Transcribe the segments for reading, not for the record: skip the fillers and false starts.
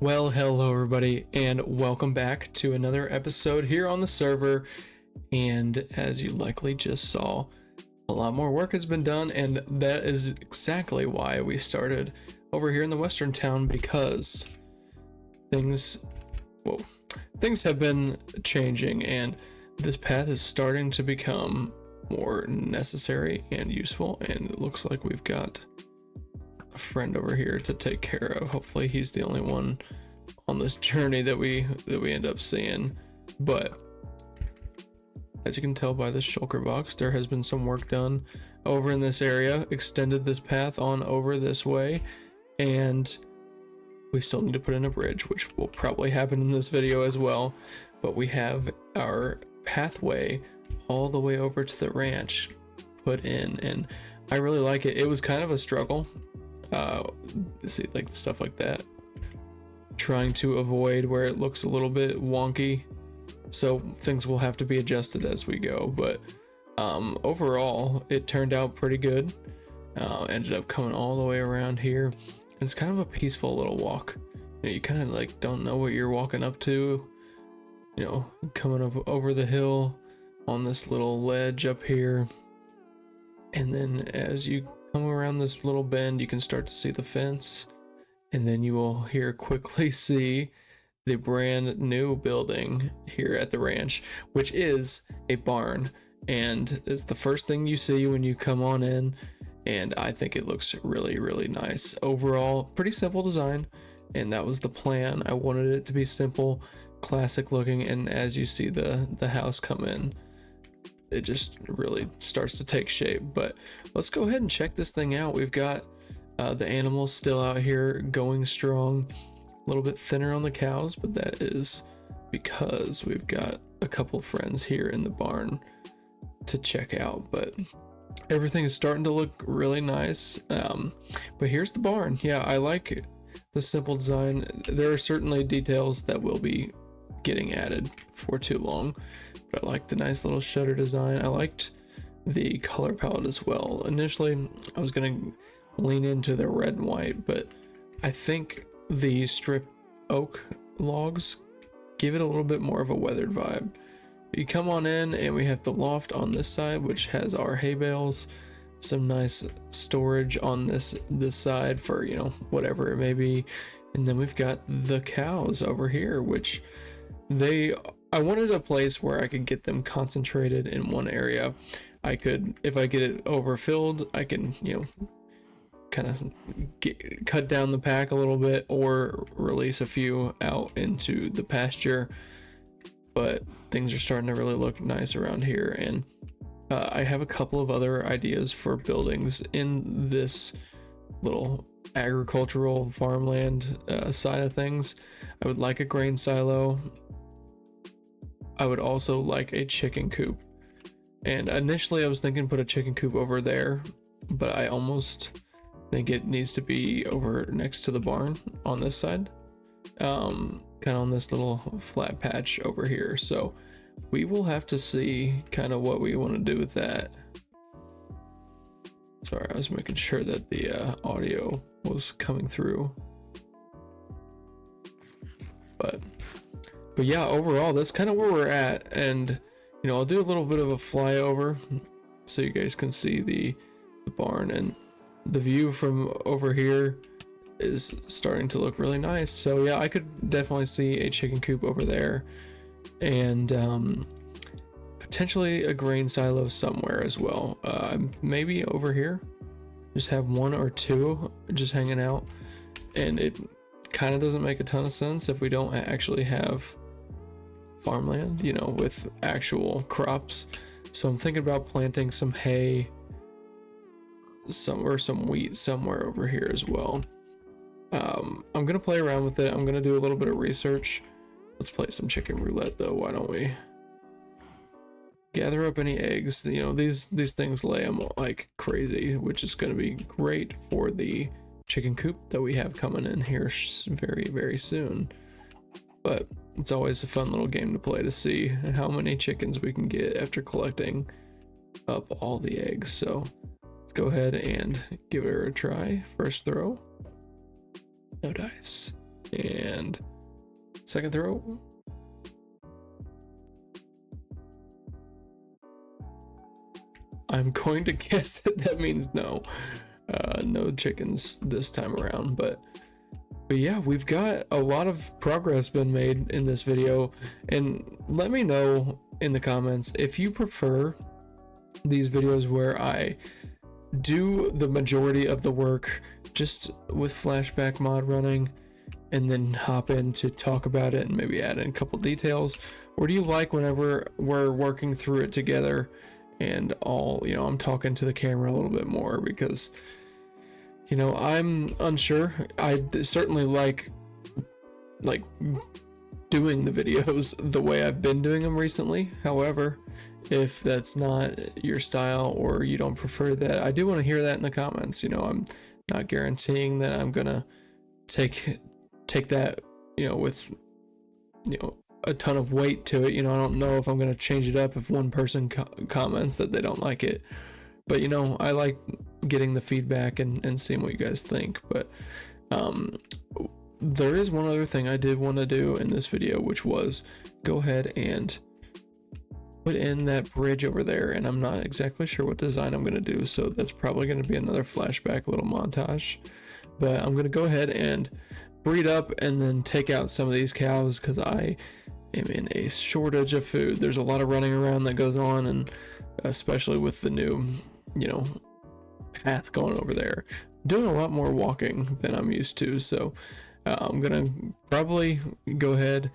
Well, hello everybody, and welcome back to another episode here on the server. And as you likely just saw, a lot more work has been done, and that is exactly why we started over here in the western town, because things have been changing, and this path is starting to become more necessary and useful, and it looks like we've got a friend over here to take care of. Hopefully he's the only one on this journey that we end up seeing. But as you can tell by this shulker box, there has been some work done over in this area, extended this path on over this way, and we still need to put in a bridge, which will probably happen in this video as well. But we have our pathway all the way over to the ranch put in, and I really like it. It was kind of a struggle, see, like stuff like that, trying to avoid where it looks a little bit wonky, so things will have to be adjusted as we go. But overall it turned out pretty good. Ended up coming all the way around here, and it's kind of a peaceful little walk. You kind of like don't know what you're walking up to, coming up over the hill on this little ledge up here, and then as you come around this little bend, you can start to see the fence, and then you will quickly see the brand new building here at the ranch, which is a barn, and it's the first thing you see when you come on in, and I think it looks really, really nice. Overall, pretty simple design, and that was the plan. I wanted it to be simple, classic looking, and as you see the house come in, it just really starts to take shape. But let's go ahead and check this thing out. We've got the animals still out here going strong, a little bit thinner on the cows, but that is because we've got a couple of friends here in the barn to check out. But everything is starting to look really nice. But here's the barn. Yeah, I like the simple design. There are certainly details that will be getting added for too long, but I like the nice little shutter design. I liked the color palette as well. Initially I was gonna lean into the red and white, but I think the stripped oak logs give it a little bit more of a weathered vibe. You come on in, and we have the loft on this side, which has our hay bales, some nice storage on this side for whatever it may be, and then we've got the cows over here, which I wanted a place where I could get them concentrated in one area. I could, if I get it overfilled, I can kind of cut down the pack a little bit, or release a few out into the pasture. But things are starting to really look nice around here, and I have a couple of other ideas for buildings in this little agricultural farmland side of things. I would like a grain silo. I would also like a chicken coop, and initially I was thinking put a chicken coop over there, but I almost think it needs to be over next to the barn on this side, kind of on this little flat patch over here. So we will have to see kind of what we want to do with that. Sorry, I was making sure that the audio was coming through. But yeah, overall that's kind of where we're at, and I'll do a little bit of a flyover so you guys can see the barn, and the view from over here is starting to look really nice. So yeah, I could definitely see a chicken coop over there, and potentially a grain silo somewhere as well. Maybe over here, just have one or two just hanging out, and it kind of doesn't make a ton of sense if we don't actually have farmland, with actual crops. So I'm thinking about planting some hay, some wheat somewhere over here as well. I'm gonna play around with it. I'm gonna do a little bit of research. Let's play some chicken roulette though. Why don't we gather up any eggs? These things lay them like crazy, which is going to be great for the chicken coop that we have coming in here very, very soon. But it's always a fun little game to play to see how many chickens we can get after collecting up all the eggs. So let's go ahead and give it a try. First throw, no dice. And second throw. I'm going to guess that means no. No chickens this time around, but yeah, we've got a lot of progress been made in this video, and let me know in the comments if you prefer these videos where I do the majority of the work just with flashback mod running and then hop in to talk about it and maybe add in a couple details, or do you like whenever we're working through it together and all, you know, I'm talking to the camera a little bit more, because you know, I'm unsure. I certainly like doing the videos the way I've been doing them recently. However, if that's not your style or you don't prefer that, I do want to hear that in the comments. You know, I'm not guaranteeing that I'm gonna take that, you know, with, you know, a ton of weight to it. You know, I don't know if I'm gonna change it up if one person comments that they don't like it. But you know, I like getting the feedback and seeing what you guys think. But there is one other thing I did want to do in this video, which was go ahead and put in that bridge over there, and I'm not exactly sure what design I'm going to do, so that's probably going to be another flashback little montage. But I'm going to go ahead and breed up and then take out some of these cows, because I am in a shortage of food. There's a lot of running around that goes on, and especially with the new, you know, path going over there, doing a lot more walking than I'm used to. So I'm gonna probably go ahead,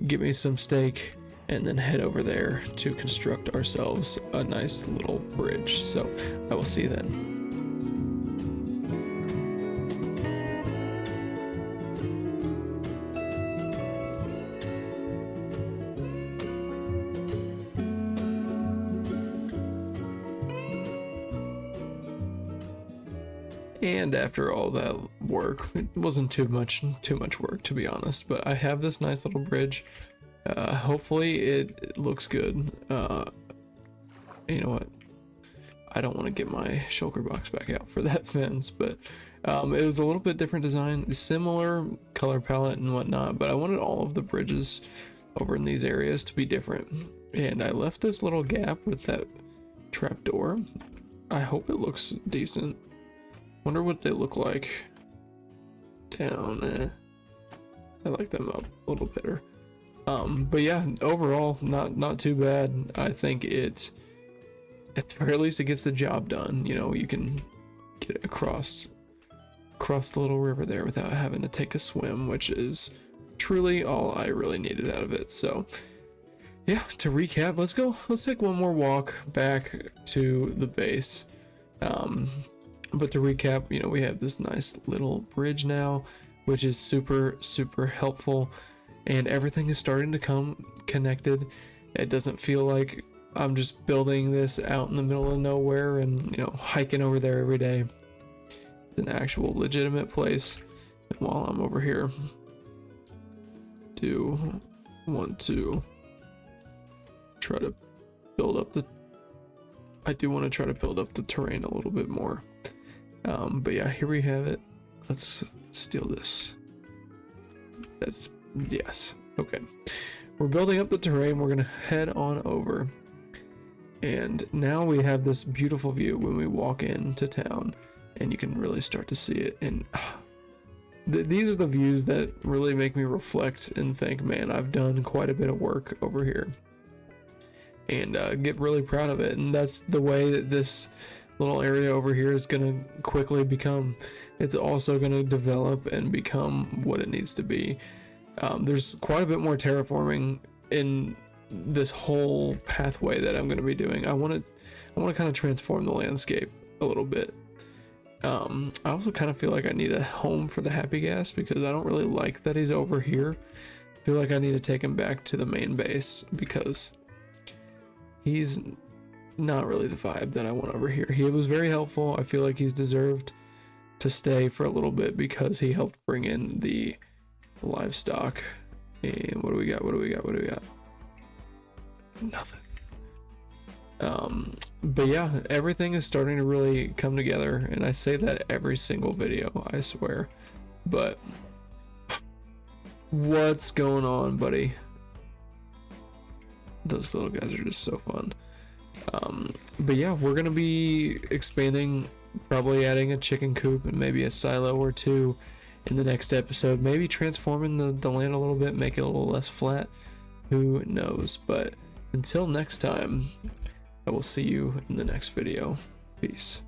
get me some steak, and then head over there to construct ourselves a nice little bridge. So I will see you then. And after all that work, it wasn't too much work, to be honest, but I have this nice little bridge. Hopefully it looks good. You know what? I don't want to get my shulker box back out for that fence, but it was a little bit different design, similar color palette and whatnot, but I wanted all of the bridges over in these areas to be different. And I left this little gap with that trapdoor. I hope it looks decent. Wonder what they look like down. I like them up a little better. But yeah, overall, not too bad. I think at the very least it gets the job done. You know, you can get across the little river there without having to take a swim, which is truly all I really needed out of it. So yeah, to recap, let's take one more walk back to the base. But to recap, you know, we have this nice little bridge now, which is super helpful, and everything is starting to come connected. It doesn't feel like I'm just building this out in the middle of nowhere and, you know, hiking over there every day. It's an actual legitimate place. And while I'm over here, do want to try to build up the terrain a little bit more. But yeah, here we have it. Let's steal this. Yes. Okay. We're building up the terrain. We're gonna head on over. And now we have this beautiful view when we walk into town, and you can really start to see it. And these are the views that really make me reflect and think, man, I've done quite a bit of work over here. And get really proud of it. And that's the way that this little area over here is going to quickly become. It's also going to develop and become what it needs to be. There's quite a bit more terraforming in this whole pathway that I'm going to be doing. I want to kind of transform the landscape a little bit. I also kind of feel like I need a home for the Happy Gas, because I don't really like that he's over here. I feel like I need to take him back to the main base, because he's not really the vibe that I want over here. He was very helpful. I feel like he's deserved to stay for a little bit because he helped bring in the livestock. And what do we got? Nothing. But yeah, everything is starting to really come together, and I say that every single video, I swear. But What's going on, buddy? Those little guys are just so fun. But yeah, we're gonna be expanding, probably adding a chicken coop and maybe a silo or two in the next episode. Maybe transforming the land a little bit, make it a little less flat. Who knows? But until next time, I will see you in the next video. Peace.